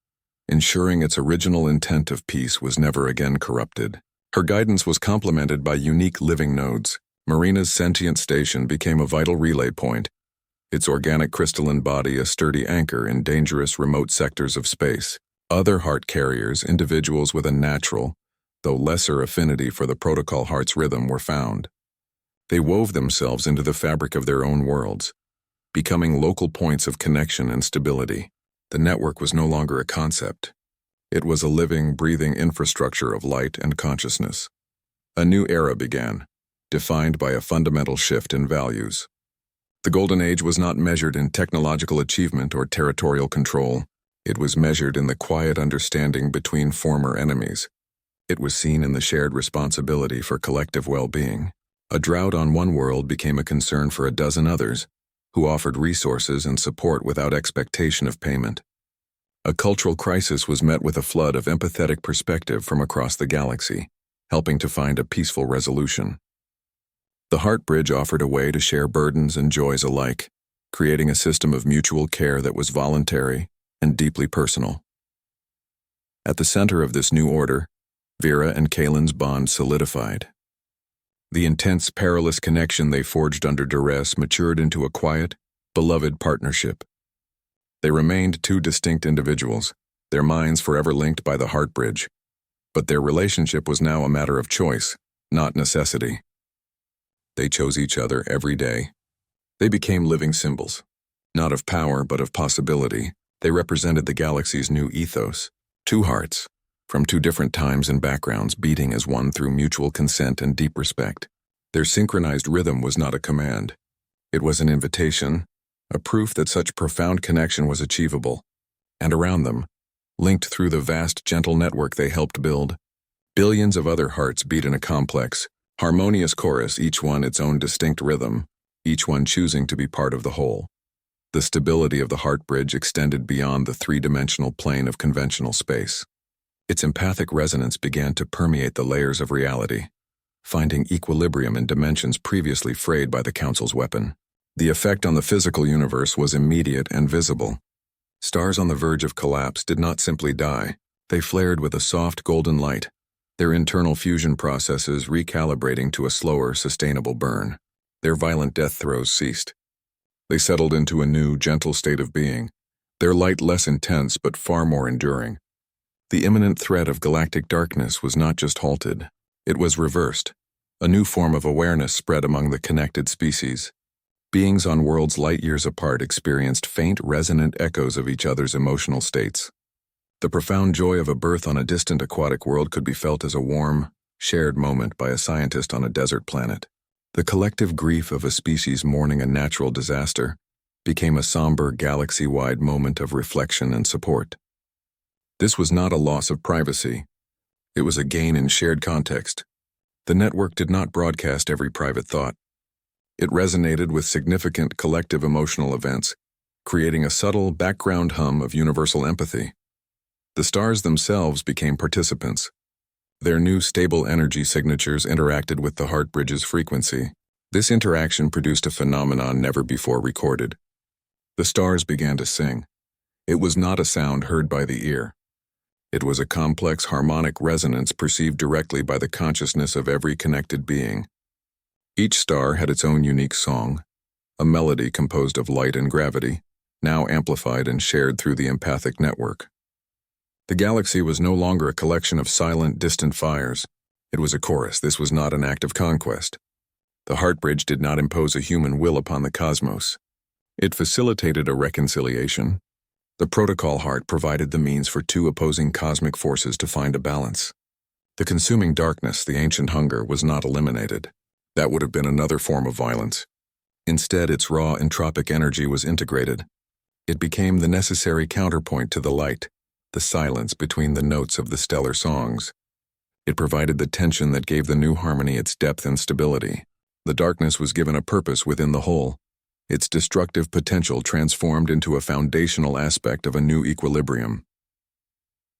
ensuring its original intent of peace was never again corrupted. Her guidance was complemented by unique living nodes. Marina's sentient station became a vital relay point, its organic crystalline body a sturdy anchor in dangerous remote sectors of space. Other heart carriers, individuals with a natural, though lesser affinity for the protocol heart's rhythm, were found. They wove themselves into the fabric of their own worlds, becoming local points of connection and stability. The network was no longer a concept. It was a living, breathing infrastructure of light and consciousness. A new era began, defined by a fundamental shift in values. The Golden Age was not measured in technological achievement or territorial control. It was measured in the quiet understanding between former enemies. It was seen in the shared responsibility for collective well-being. A drought on one world became a concern for a dozen others, who offered resources and support without expectation of payment. A cultural crisis was met with a flood of empathetic perspective from across the galaxy, helping to find a peaceful resolution. The Heart Bridge offered a way to share burdens and joys alike, creating a system of mutual care that was voluntary and deeply personal. At the center of this new order, Vera and Kaylin's bond solidified. The intense, perilous connection they forged under duress matured into a quiet, beloved partnership. They remained two distinct individuals, their minds forever linked by the Heart Bridge, but their relationship was now a matter of choice, not necessity. They chose each other every day. They became living symbols, not of power but of possibility, They represented the galaxy's new ethos. Two hearts, from two different times and backgrounds, beating as one through mutual consent and deep respect. Their synchronized rhythm was not a command. It was an invitation, a proof that such profound connection was achievable. And around them, linked through the vast, gentle network they helped build, billions of other hearts beat in a complex, harmonious chorus, each one its own distinct rhythm, each one choosing to be part of the whole. The stability of the heart bridge extended beyond the three-dimensional plane of conventional space. Its empathic resonance began to permeate the layers of reality, finding equilibrium in dimensions previously frayed by the Council's weapon. The effect on the physical universe was immediate and visible. Stars on the verge of collapse did not simply die. They flared with a soft golden light, their internal fusion processes recalibrating to a slower, sustainable burn. Their violent death throes ceased. They settled into a new, gentle state of being, their light less intense but far more enduring. The imminent threat of galactic darkness was not just halted, it was reversed. A new form of awareness spread among the connected species. Beings on worlds light years apart experienced faint, resonant echoes of each other's emotional states. The profound joy of a birth on a distant aquatic world could be felt as a warm, shared moment by a scientist on a desert planet. The collective grief of a species mourning a natural disaster became a somber, galaxy-wide moment of reflection and support. This was not a loss of privacy. It was a gain in shared context. The network did not broadcast every private thought. It resonated with significant collective emotional events, creating a subtle background hum of universal empathy. The stars themselves became participants. Their new stable energy signatures interacted with the heart bridge's frequency. This interaction produced a phenomenon never before recorded. The stars began to sing. It was not a sound heard by the ear. It was a complex harmonic resonance perceived directly by the consciousness of every connected being. Each star had its own unique song, a melody composed of light and gravity, now amplified and shared through the empathic network. The galaxy was no longer a collection of silent, distant fires. It was a chorus. This was not an act of conquest. The heart bridge did not impose a human will upon the cosmos. It facilitated a reconciliation. The protocol heart provided the means for two opposing cosmic forces to find a balance. The consuming darkness, the ancient hunger, was not eliminated. That would have been another form of violence. Instead, its raw entropic energy was integrated. It became the necessary counterpoint to the light, the silence between the notes of the stellar songs. It provided the tension that gave the new harmony its depth and stability. The darkness was given a purpose within the whole. Its destructive potential transformed into a foundational aspect of a new equilibrium.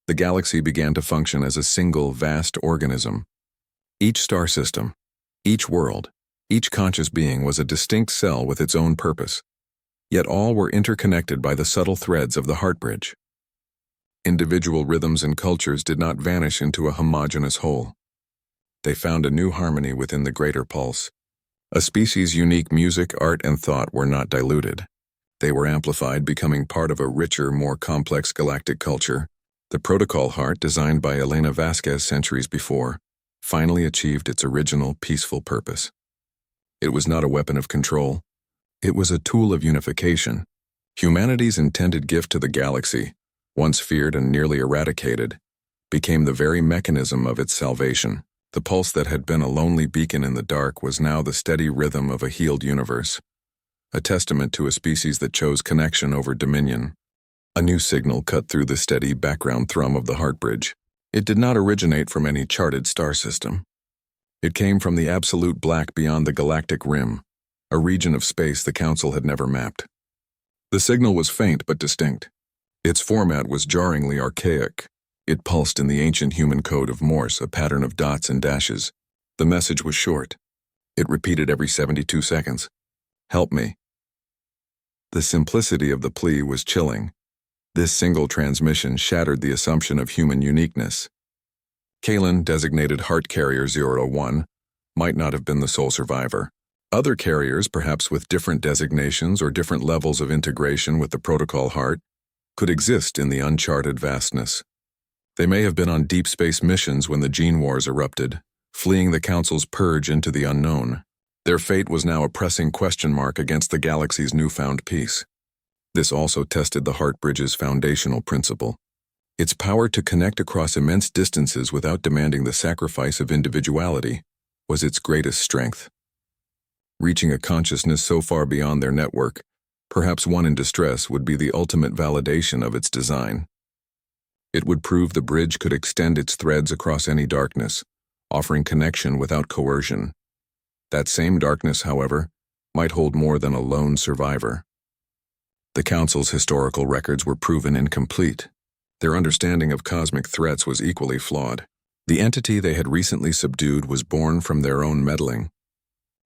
The galaxy began to function as a single, vast organism. Each star system, each world, each conscious being was a distinct cell with its own purpose. Yet all were interconnected by the subtle threads of the heart bridge. Individual rhythms and cultures did not vanish into a homogeneous whole. They found a new harmony within the greater pulse. A species' unique music, art, and thought were not diluted. They were amplified, becoming part of a richer, more complex galactic culture. The protocol heart, designed by Elena Vasquez centuries before, finally achieved its original peaceful purpose. It was not a weapon of control. It was a tool of unification. Humanity's intended gift to the galaxy, once feared and nearly eradicated, became the very mechanism of its salvation. The pulse that had been a lonely beacon in the dark was now the steady rhythm of a healed universe, a testament to a species that chose connection over dominion. A new signal cut through the steady background thrum of the heart bridge. It did not originate from any charted star system. It came from the absolute black beyond the galactic rim, a region of space the Council had never mapped. The signal was faint but distinct. Its format was jarringly archaic. It pulsed in the ancient human code of Morse, a pattern of dots and dashes. The message was short. It repeated every 72 seconds. "Help me." The simplicity of the plea was chilling. This single transmission shattered the assumption of human uniqueness. Kalen, designated Heart Carrier 001, might not have been the sole survivor. Other carriers, perhaps with different designations or different levels of integration with the protocol heart, could exist in the uncharted vastness. They may have been on deep space missions when the gene wars erupted, fleeing the Council's purge into the unknown. Their fate was now a pressing question mark against the galaxy's newfound peace. This also tested the Heart Bridge's foundational principle. Its power to connect across immense distances without demanding the sacrifice of individuality was its greatest strength. Reaching a consciousness so far beyond their network, perhaps one in distress, would be the ultimate validation of its design. It would prove the bridge could extend its threads across any darkness, offering connection without coercion. That same darkness, however, might hold more than a lone survivor. The Council's historical records were proven incomplete. Their understanding of cosmic threats was equally flawed. The entity they had recently subdued was born from their own meddling.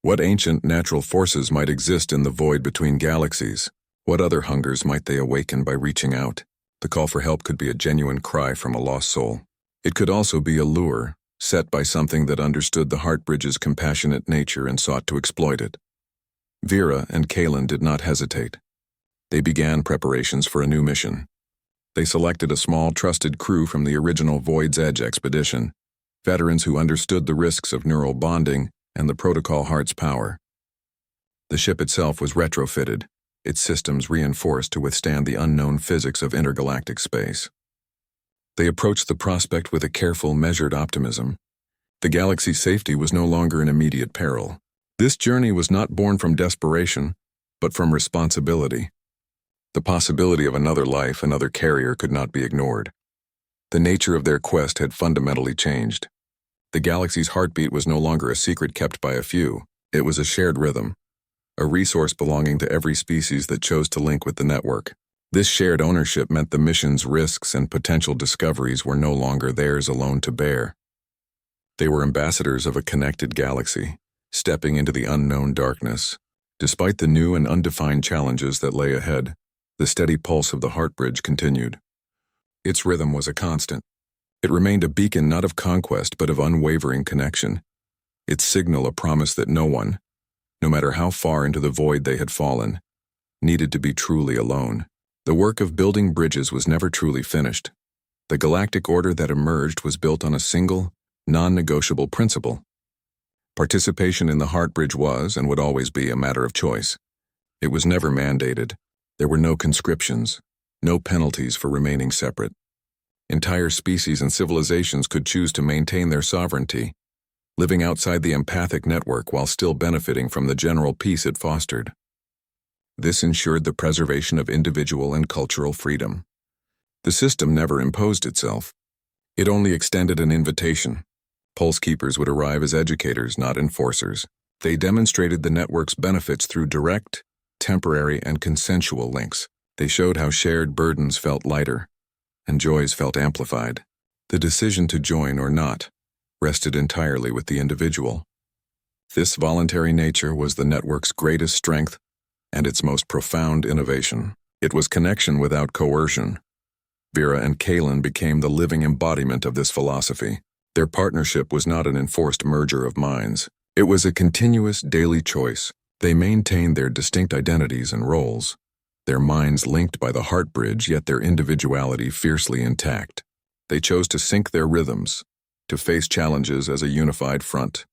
What ancient natural forces might exist in the void between galaxies? What other hungers might they awaken by reaching out? The call for help could be a genuine cry from a lost soul. It could also be a lure, set by something that understood the Heart Bridge's compassionate nature and sought to exploit it. Vera and Kalen did not hesitate. They began preparations for a new mission. They selected a small, trusted crew from the original Void's Edge expedition, veterans who understood the risks of neural bonding and the Protocol Heart's power. The ship itself was retrofitted, its systems reinforced to withstand the unknown physics of intergalactic space. They approached the prospect with a careful, measured optimism. The galaxy's safety was no longer in immediate peril. This journey was not born from desperation, but from responsibility. The possibility of another life, another carrier, could not be ignored. The nature of their quest had fundamentally changed. The galaxy's heartbeat was no longer a secret kept by a few. It was a shared rhythm, a resource belonging to every species that chose to link with the network. This shared ownership meant the mission's risks and potential discoveries were no longer theirs alone to bear. They were ambassadors of a connected galaxy, stepping into the unknown darkness. Despite the new and undefined challenges that lay ahead, the steady pulse of the Heart Bridge continued. Its rhythm was a constant. It remained a beacon not of conquest but of unwavering connection. Its signal a promise that no one, no matter how far into the void they had fallen, needed to be truly alone. The work of building bridges was never truly finished. The galactic order that emerged was built on a single, non-negotiable principle. Participation in the Heart Bridge was, and would always be, a matter of choice. It was never mandated. There were no conscriptions, no penalties for remaining separate. Entire species and civilizations could choose to maintain their sovereignty, living outside the empathic network while still benefiting from the general peace it fostered. This ensured the preservation of individual and cultural freedom. The system never imposed itself. It only extended an invitation. Pulse keepers would arrive as educators, not enforcers. They demonstrated the network's benefits through direct, temporary, and consensual links. They showed how shared burdens felt lighter, and joys felt amplified. The decision to join or not rested entirely with the individual. This voluntary nature was the network's greatest strength and its most profound innovation. It was connection without coercion. Vera and Kalen became the living embodiment of this philosophy. Their partnership was not an enforced merger of minds. It was a continuous daily choice. They maintained their distinct identities and roles, their minds linked by the Heart Bridge, yet their individuality fiercely intact. They chose to sync their rhythms, to face challenges as a unified front.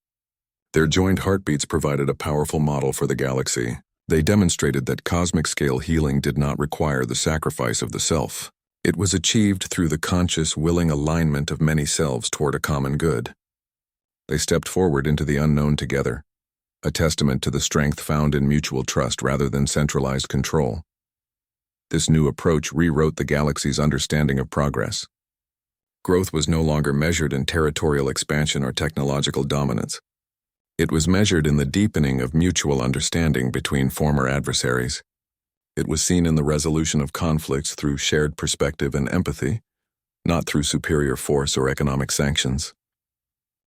Their joined heartbeats provided a powerful model for the galaxy. They demonstrated that cosmic-scale healing did not require the sacrifice of the self. It was achieved through the conscious, willing alignment of many selves toward a common good. They stepped forward into the unknown together, a testament to the strength found in mutual trust rather than centralized control. This new approach rewrote the galaxy's understanding of progress. Growth was no longer measured in territorial expansion or technological dominance. It was measured in the deepening of mutual understanding between former adversaries. It was seen in the resolution of conflicts through shared perspective and empathy, not through superior force or economic sanctions.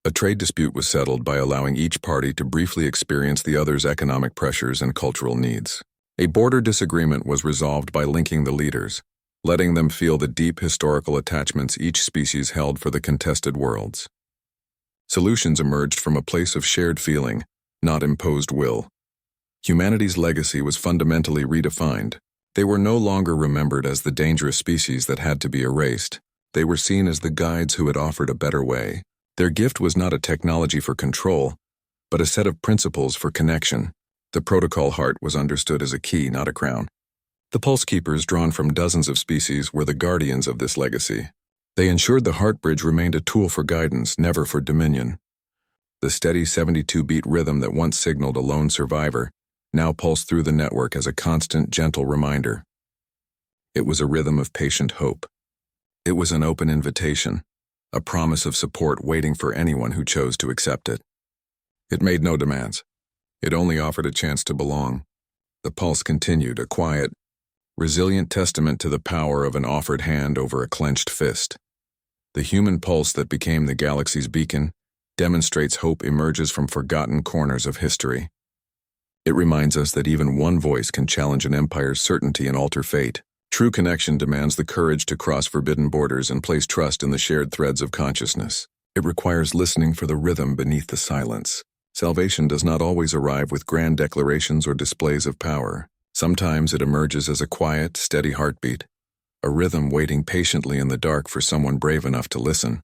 A trade dispute was settled by allowing each party to briefly experience the other's economic pressures and cultural needs. A border disagreement was resolved by linking the leaders, letting them feel the deep historical attachments each species held for the contested worlds. Solutions emerged from a place of shared feeling, not imposed will. Humanity's legacy was fundamentally redefined. They were no longer remembered as the dangerous species that had to be erased. They were seen as the guides who had offered a better way. Their gift was not a technology for control, but a set of principles for connection. The protocol heart was understood as a key, not a crown. The Pulse Keepers, drawn from dozens of species, were the guardians of this legacy. They ensured the heart bridge remained a tool for guidance, never for dominion. The steady 72-beat rhythm that once signaled a lone survivor now pulsed through the network as a constant, gentle reminder. It was a rhythm of patient hope. It was an open invitation, a promise of support waiting for anyone who chose to accept it. It made no demands. It only offered a chance to belong. The pulse continued, a quiet, resilient testament to the power of an offered hand over a clenched fist. The human pulse that became the galaxy's beacon demonstrates hope emerges from forgotten corners of history. It reminds us that even one voice can challenge an empire's certainty and alter fate. True connection demands the courage to cross forbidden borders and place trust in the shared threads of consciousness. It requires listening for the rhythm beneath the silence. Salvation does not always arrive with grand declarations or displays of power. Sometimes it emerges as a quiet, steady heartbeat, a rhythm waiting patiently in the dark for someone brave enough to listen.